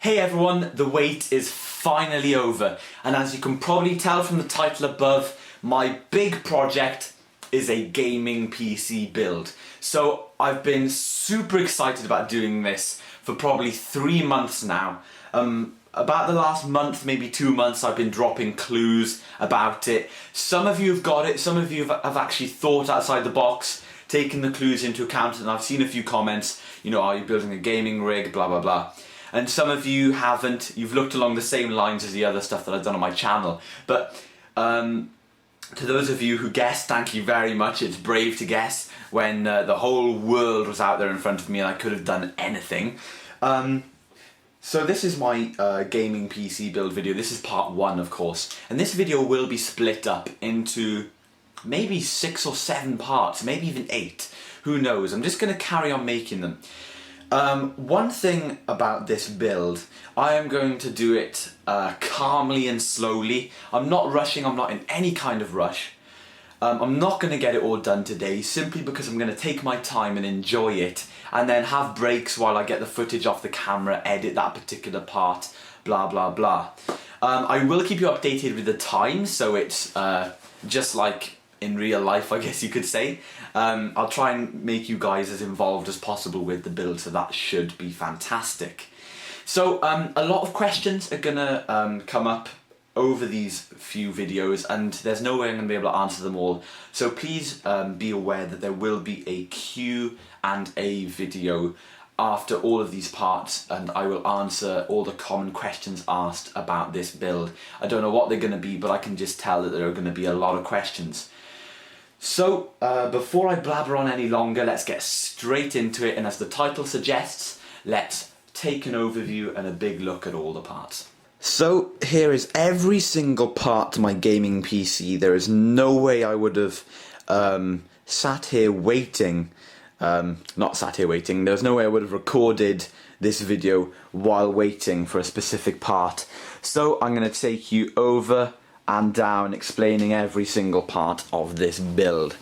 Hey everyone, the wait is finally over, and as you can probably tell from the title above, my big project is a gaming PC build. So I've been super excited about doing this for probably 3 months now. About the last month, maybe 2 months, I've been dropping clues about it. Some of you have got it, some of you have actually thought outside the box, taken the clues into account, and I've seen a few comments, you know, are you building a gaming rig, blah blah blah. And some of you haven't, you've looked along the same lines as the other stuff that I've done on my channel. But to those of you who guessed, thank you very much. It's brave to guess when the whole world was out there in front of me and I could have done anything. So this is my gaming PC build video. This is part 1, of course. And this video will be split up into maybe 6 or 7 parts, maybe even 8. Who knows? I'm just going to carry on making them. One thing about this build, I am going to do it calmly and slowly. I'm not rushing, I'm not in any kind of rush. I'm not going to get it all done today simply because I'm going to take my time and enjoy it and then have breaks while I get the footage off the camera, edit that particular part, blah blah blah. I will keep you updated with the time, so it's just like in real life, I guess you could say. I'll try and make you guys as involved as possible with the build, so that should be fantastic. So a lot of questions are gonna come up over these few videos, and there's no way I'm gonna be able to answer them all. So please be aware that there will be a Q&A video after all of these parts, and I will answer all the common questions asked about this build. I don't know what they're gonna be, but I can just tell that there are gonna be a lot of questions. So, before I blabber on any longer, let's get straight into it, and as the title suggests, let's take an overview and a big look at all the parts. So, here is every single part to my gaming PC. There is no way I would have sat here waiting, not sat here waiting, there's no way I would have recorded this video while waiting for a specific part. So, I'm going to take you over and down explaining every single part of this build.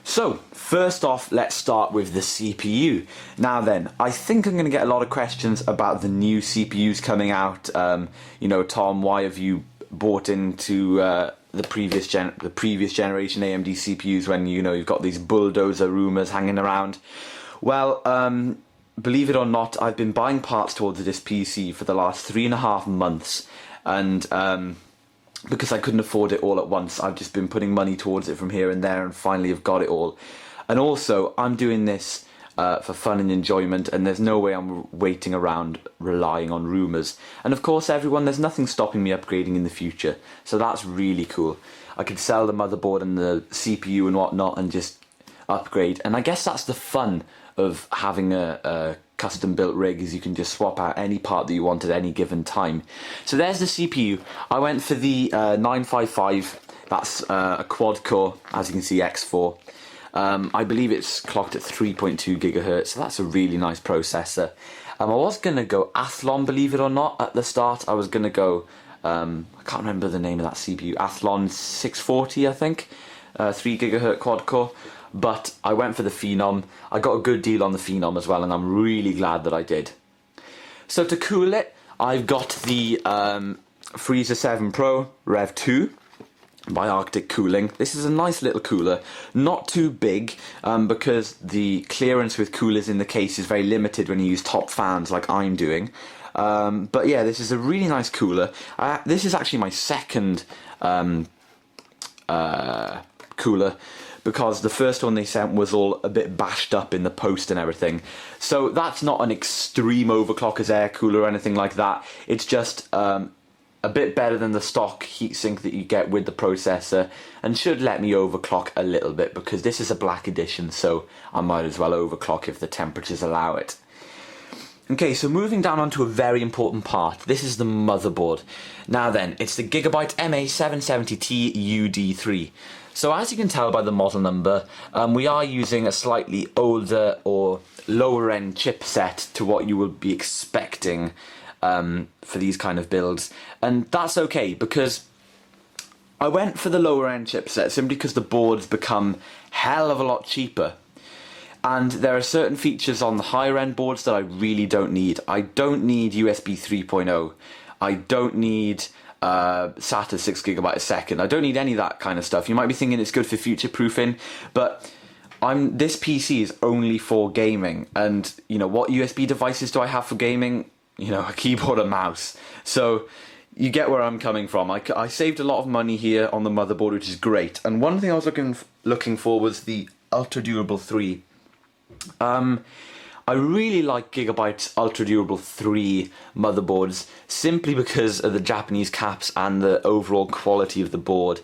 So first off, let's start with the CPU. Now then, I think I'm going to get a lot of questions about the new CPUs coming out. You know, Tom, why have you bought into the previous generation AMD CPUs when, you know, you've got these bulldozer rumors hanging around? Well, believe it or not, I've been buying parts towards this PC for the last 3.5 months, and because I couldn't afford it all at once, I've just been putting money towards it from here and there, and finally have got it all. And also, I'm doing this for fun and enjoyment, and there's no way I'm waiting around relying on rumours. And of course, everyone, there's nothing stopping me upgrading in the future, so that's really cool. I could sell the motherboard and the CPU and whatnot and just upgrade, and I guess that's the fun of having a custom built rig, is you can just swap out any part that you want at any given time. So there's the CPU. I went for the 955, that's a quad core, as you can see, X4. I believe it's clocked at 3.2 gigahertz, so that's a really nice processor. I was going to go Athlon, believe it or not, at the start. I was going to go, I can't remember the name of that CPU, Athlon 640 I think, 3 gigahertz quad core. But I went for the Phenom. I got a good deal on the Phenom as well, and I'm really glad that I did. So to cool it, I've got the Freezer 7 Pro Rev 2 by Arctic Cooling. This is a nice little cooler, not too big, because the clearance with coolers in the case is very limited when you use top fans like I'm doing. But yeah, this is a really nice cooler. This is actually my second cooler, because the first one they sent was all a bit bashed up in the post and everything. So that's not an extreme overclocker's air cooler or anything like that. It's just a bit better than the stock heatsink that you get with the processor, and should let me overclock a little bit, because this is a black edition, so I might as well overclock if the temperatures allow it. Okay, so moving down onto a very important part. This is the motherboard. Now then, it's the Gigabyte MA770T UD3. So as you can tell by the model number, we are using a slightly older or lower end chipset to what you would be expecting for these kind of builds. And that's okay, because I went for the lower end chipset simply because the board's become hell of a lot cheaper. And there are certain features on the higher end boards that I really don't need. I don't need USB 3.0. I don't need SATA 6GB a second. I don't need any of that kind of stuff. You might be thinking it's good for future proofing, but this PC is only for gaming. And you know, what USB devices do I have for gaming? You know, a keyboard and mouse. So you get where I'm coming from. I saved a lot of money here on the motherboard, which is great. And one thing I was looking for was the Ultra Durable 3. I really like Gigabyte's Ultra Durable 3 motherboards simply because of the Japanese caps and the overall quality of the board.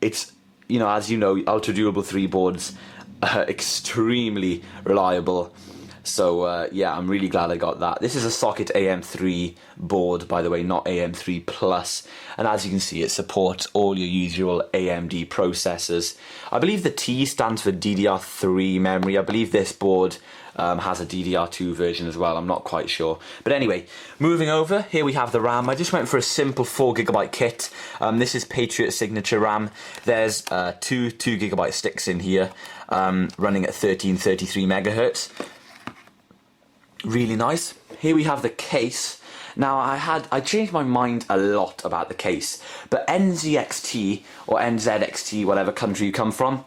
It's, you know, as you know, Ultra Durable 3 boards are extremely reliable. So yeah, I'm really glad I got that. This is a socket AM3 board, by the way, not AM3 Plus. And as you can see, it supports all your usual AMD processors. I believe the T stands for DDR3 memory. I believe this board has a DDR2 version as well. I'm not quite sure. But anyway, moving over, here we have the RAM. I just went for a simple 4GB kit. This is Patriot Signature RAM. There's two 2GB sticks in here, running at 1333 megahertz. Really nice. Here we have the case. Now I changed my mind a lot about the case, but NZXT or NZXT, whatever country you come from,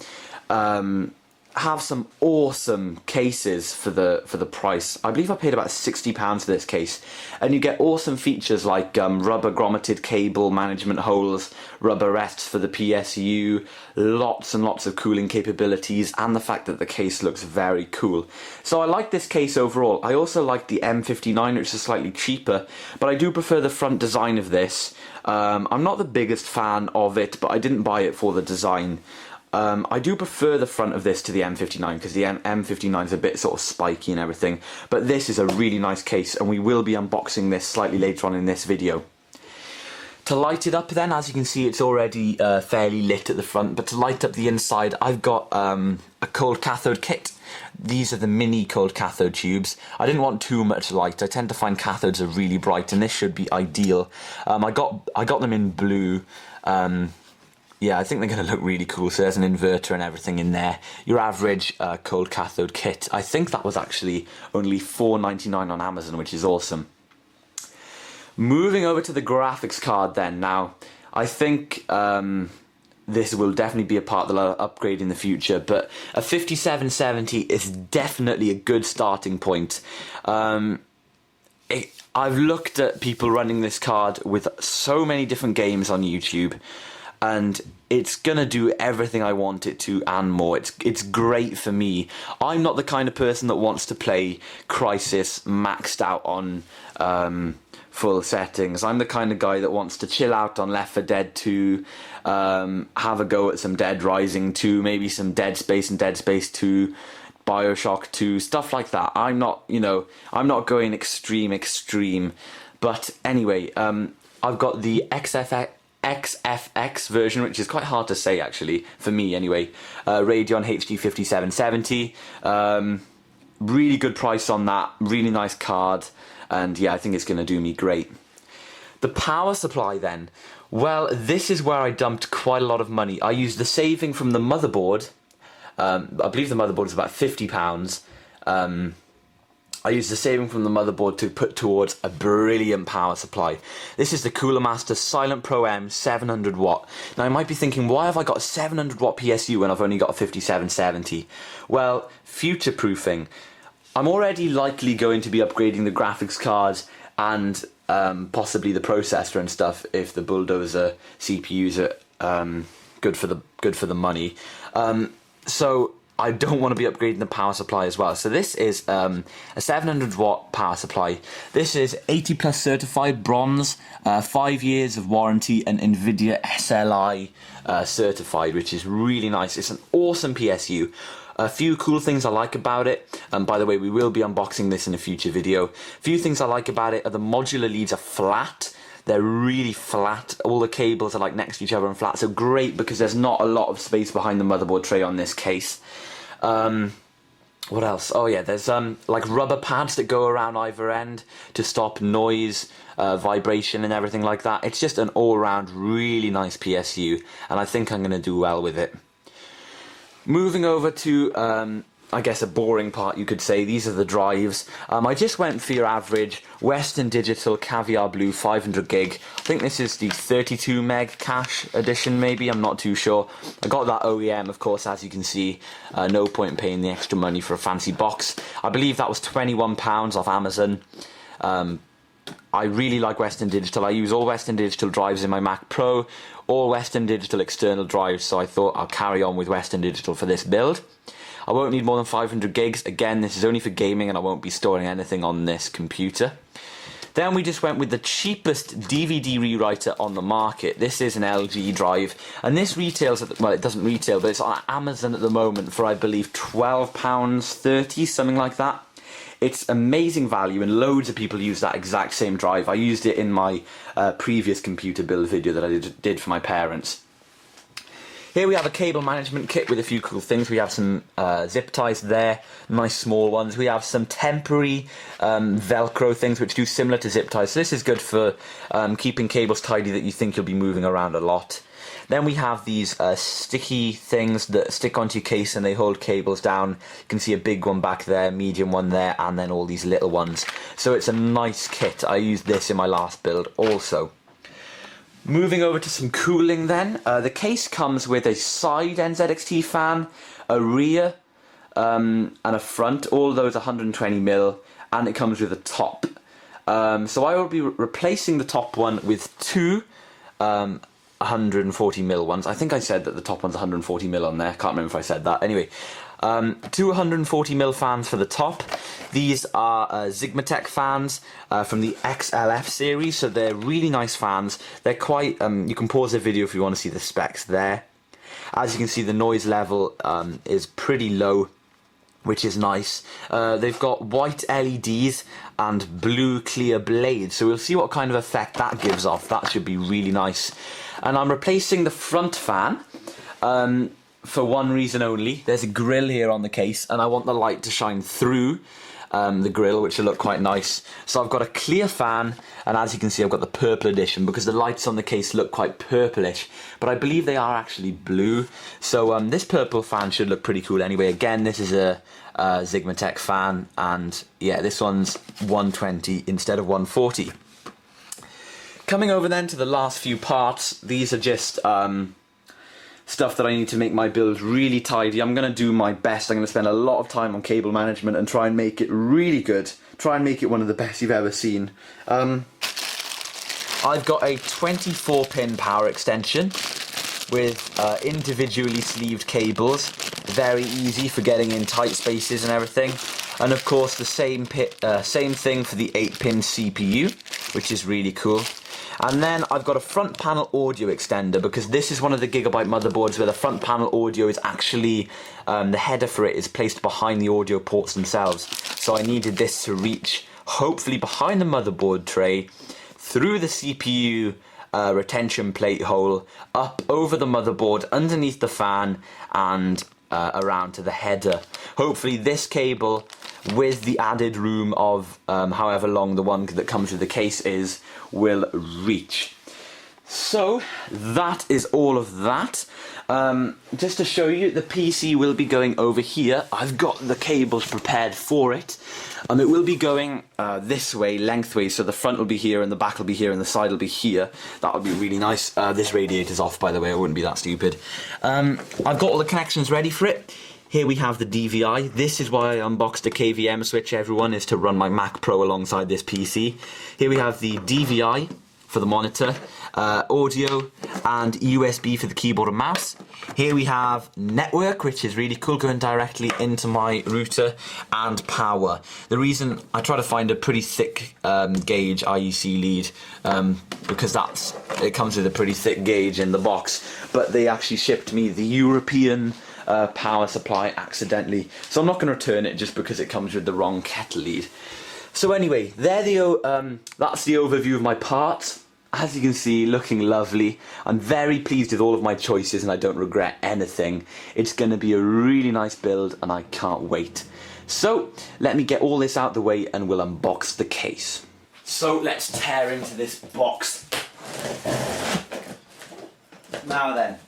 have some awesome cases for the price. I believe I paid about £60 for this case, and you get awesome features like rubber grommeted cable management holes, rubber rests for the PSU, lots and lots of cooling capabilities, and the fact that the case looks very cool. So I like this case overall. I also like the M59, which is slightly cheaper, but I do prefer the front design of this. I'm not the biggest fan of it, but I didn't buy it for the design. I do prefer the front of this to the M59 because the M59 is a bit sort of spiky and everything, but this is a really nice case, and we will be unboxing this slightly later on in this video. To light it up then, as you can see, it's already fairly lit at the front, but to light up the inside, I've got a cold cathode kit. These are the mini cold cathode tubes. I didn't want too much light. I tend to find cathodes are really bright, and this should be ideal. I got them in blue. Yeah, I think they're going to look really cool. So there's an inverter and everything in there. Your average cold cathode kit. I think that was actually only $4.99 on Amazon, which is awesome. Moving over to the graphics card then. Now, I think this will definitely be a part that I'll upgrade in the future, but a 5770 is definitely a good starting point. I've looked at people running this card with so many different games on YouTube, and it's gonna do everything I want it to and more. It's great for me. I'm not the kind of person that wants to play Crysis maxed out on full settings. I'm the kind of guy that wants to chill out on Left 4 Dead 2, have a go at some Dead Rising 2, maybe some Dead Space and Dead Space 2, Bioshock 2, stuff like that. I'm not, you know, I'm not going extreme. But anyway, I've got the XFX version, which is quite hard to say actually, for me anyway. Radeon HD 5770. Really good price on that, really nice card, and yeah, I think it's going to do me great. The power supply then, well, this is where I dumped quite a lot of money. I used the saving from the motherboard. I believe the motherboard is about £50. I used the saving from the motherboard to put towards a brilliant power supply. This is the Cooler Master Silent Pro M 700 watt. Now you might be thinking, why have I got a 700 watt PSU when I've only got a 5770? Well, future proofing. I'm already likely going to be upgrading the graphics card and possibly the processor and stuff if the Bulldozer CPUs are good for the money. So I don't want to be upgrading the power supply as well. So this is a 700 watt power supply. This is 80 plus certified bronze, 5 years of warranty, and NVIDIA SLI certified, which is really nice. It's an awesome PSU. A few cool things I like about it, and by the way, we will be unboxing this in a future video. A few things I like about it are the modular leads are flat. They're really flat. All the cables are like next to each other and flat, so great because there's not a lot of space behind the motherboard tray on this case. What else? Oh yeah, there's like rubber pads that go around either end to stop noise, vibration and everything like that. It's just an all-round really nice PSU, and I think I'm going to do well with it. Moving over to I guess, a boring part, you could say. These are the drives. I just went for your average Western Digital Caviar Blue 500 gig. I think this is the 32 meg cache edition, maybe. I'm not too sure. I got that OEM, of course, as you can see. No point in paying the extra money for a fancy box. I believe that was £21 off Amazon. I really like Western Digital. I use all Western Digital drives in my Mac Pro, all Western Digital external drives, so I thought I'll carry on with Western Digital for this build. I won't need more than 500 gigs. Again, this is only for gaming and I won't be storing anything on this computer. Then we just went with the cheapest DVD rewriter on the market. This is an LG drive, and this retails at well, it doesn't retail, but it's on Amazon at the moment for, I believe, £12.30, something like that. It's amazing value, and loads of people use that exact same drive. I used it in my previous computer build video that I did for my parents. Here we have a cable management kit with a few cool things. We have some zip ties there, nice small ones. We have some temporary Velcro things which do similar to zip ties. So this is good for keeping cables tidy that you think you'll be moving around a lot. Then we have these sticky things that stick onto your case and they hold cables down. You can see a big one back there, medium one there, and then all these little ones. So it's a nice kit. I used this in my last build also. Moving over to some cooling then. The case comes with a side NZXT fan, a rear, and a front. All those 120mm, and it comes with a top. So I will be replacing the top one with two 140mm ones. I think I said that the top one's 140mm on there. Can't remember if I said that. Anyway, two 140mm fans for the top. These are Sigmatech fans from the XLF series, so they're really nice fans. They're quite, you can pause the video if you want to see the specs there. As you can see, the noise level is pretty low, which is nice. They've got white LEDs and blue clear blades, so we'll see what kind of effect that gives off. That should be really nice. And I'm replacing the front fan for one reason only. There's a grill here on the case, and I want the light to shine through the grill, which will look quite nice. So I've got a clear fan, and as you can see, I've got the purple edition because the lights on the case look quite purplish, but I believe they are actually blue. So this purple fan should look pretty cool anyway. Again, this is a Sigmatech fan, and yeah, this one's 120 instead of 140. Coming over then to the last few parts. These are just stuff that I need to make my build really tidy. I'm going to do my best. I'm going to spend a lot of time on cable management and try and make it really good. Try and make it one of the best you've ever seen. I've got a 24-pin power extension with individually sleeved cables. Very easy for getting in tight spaces and everything. And of course the same thing for the 8-pin CPU, which is really cool. And then I've got a front panel audio extender, because this is one of the Gigabyte motherboards where the front panel audio is actually, the header for it is placed behind the audio ports themselves. So I needed this to reach, hopefully behind the motherboard tray, through the CPU retention plate hole, up over the motherboard, underneath the fan, and around to the header. Hopefully this cable, with the added room of however long the one that comes with the case is, will reach. So that is all of that. Just to show you, the PC will be going over here. I've got the cables prepared for it. It will be going this way, lengthways, so the front will be here and the back will be here and the side will be here. That would be really nice. This radiator's off, by the way, I wouldn't be that stupid. I've got all the connections ready for it. Here we have the DVI. This is why I unboxed a KVM switch, everyone, is to run my Mac Pro alongside this PC. Here we have the DVI for the monitor, audio, and USB for the keyboard and mouse. Here we have network, which is really cool, going directly into my router, and power. The reason I try to find a pretty thick gauge IEC lead, because it comes with a pretty thick gauge in the box, but they actually shipped me the European power supply accidentally, so I'm not going to return it just because it comes with the wrong kettle lead. So anyway, that's the overview of my parts. As you can see, looking lovely. I'm very pleased with all of my choices and I don't regret anything. It's going to be a really nice build and I can't wait. So let me get all this out the way and we'll unbox the case. So let's tear into this box. Now then,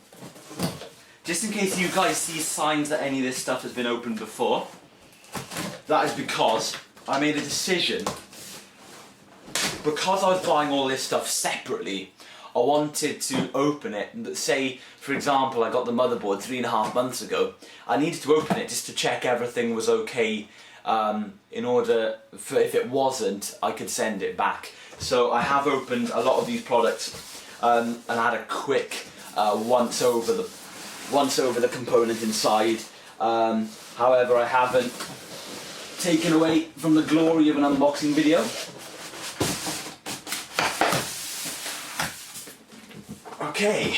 just in case you guys see signs that any of this stuff has been opened before, that is because I made a decision. Because I was buying all this stuff separately, I wanted to open it. Say, for example, I got the motherboard 3.5 months ago. I needed to open it just to check everything was okay, in order for, if it wasn't, I could send it back. So I have opened a lot of these products, and I had a quick once over the component inside. However, I haven't taken away from the glory of an unboxing video. Okay.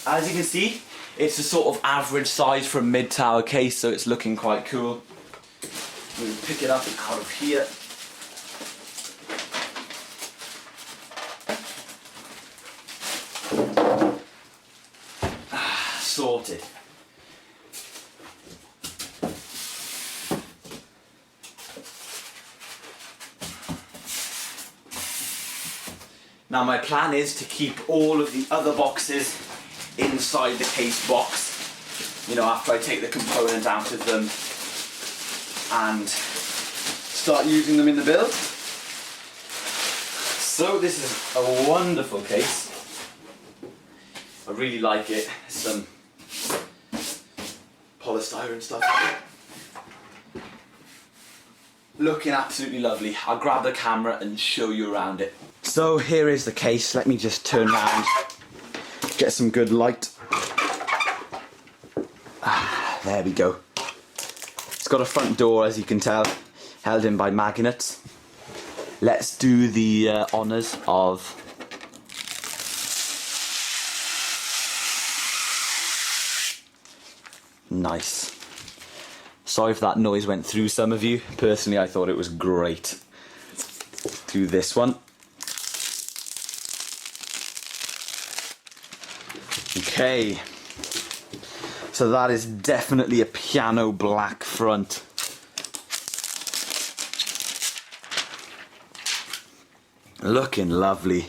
As you can see, it's a sort of average size for a mid-tower case, so it's looking quite cool. We'll pick it up out of here. Sorted. Now my plan is to keep all of the other boxes inside the case box, you know, after I take the component out of them and start using them in the build. So this is a wonderful case. I really like it. Some polystyrene stuff. Looking absolutely lovely. I'll grab the camera and show you around it. So here is the case. Let me just turn around, get some good light. There we go. It's got a front door, as you can tell, held in by magnets. Let's do the honours of nice. Sorry if that noise went through some of you. Personally, I thought it was great. Do this one. Okay. So that is definitely a piano black front. Looking lovely.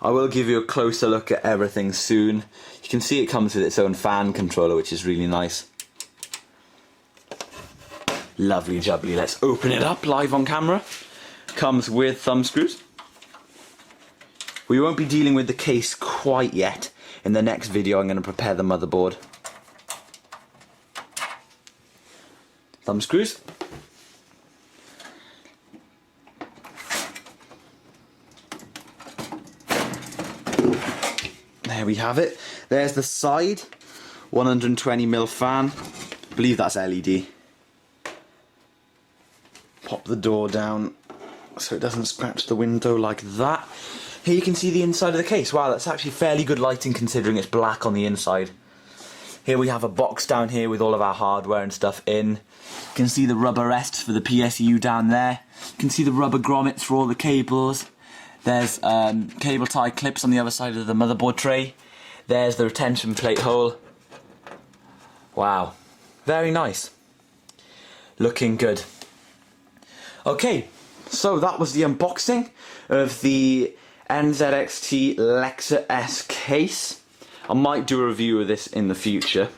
I will give you a closer look at everything soon. You can see it comes with its own fan controller, which is really nice. Lovely jubbly. Let's open it up live on camera. Comes with thumb screws. We won't be dealing with the case quite yet. In the next video I'm going to prepare the motherboard. Thumb screws. There we have it. There's the side 120mm fan. I believe that's LED. Pop the door down so it doesn't scratch the window like that. Here you can see the inside of the case. Wow, that's actually fairly good lighting considering it's black on the inside. Here we have a box down here with all of our hardware and stuff in. You can see the rubber rests for the PSU down there. You can see the rubber grommets for all the cables. There's cable tie clips on the other side of the motherboard tray. There's the retention plate hole. Wow, very nice. Looking good. Okay, so that was the unboxing of the NZXT Lexa S case. I might do a review of this in the future,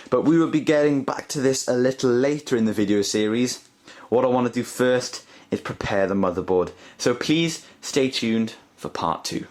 but we will be getting back to this a little later in the video series. What I want to do first is prepare the motherboard, so please stay tuned for part 2.